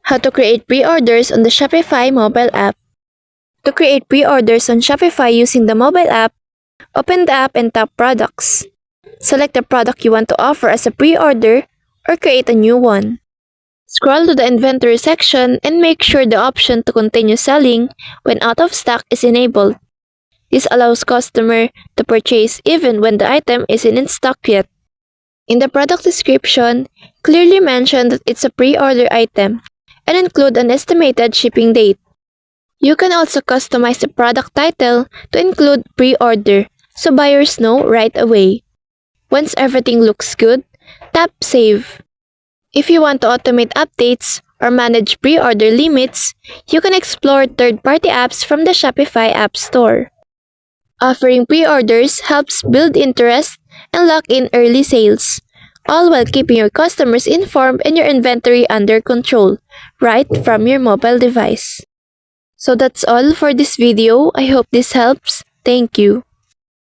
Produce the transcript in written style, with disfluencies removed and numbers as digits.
How to create pre-orders on the Shopify mobile app. To create pre-orders on Shopify using the mobile app, open the app and tap Products. Select the product you want to offer as a pre-order or create a new one. Scroll to the inventory section and make sure the option to continue selling when out of stock is enabled. This allows customer to purchase even when the item isn't in stock yet. In the product description, clearly mention that it's a pre-order item and include an estimated shipping date. You can also customize the product title to include pre-order so buyers know right away. Once everything looks good, tap Save. If you want to automate updates or manage pre-order limits, you can explore third-party apps from the Shopify App Store. Offering pre-orders helps build interest and lock in early sales, all while keeping your customers informed and your inventory under control, right from your mobile device. So that's all for this video. I hope this helps. Thank you.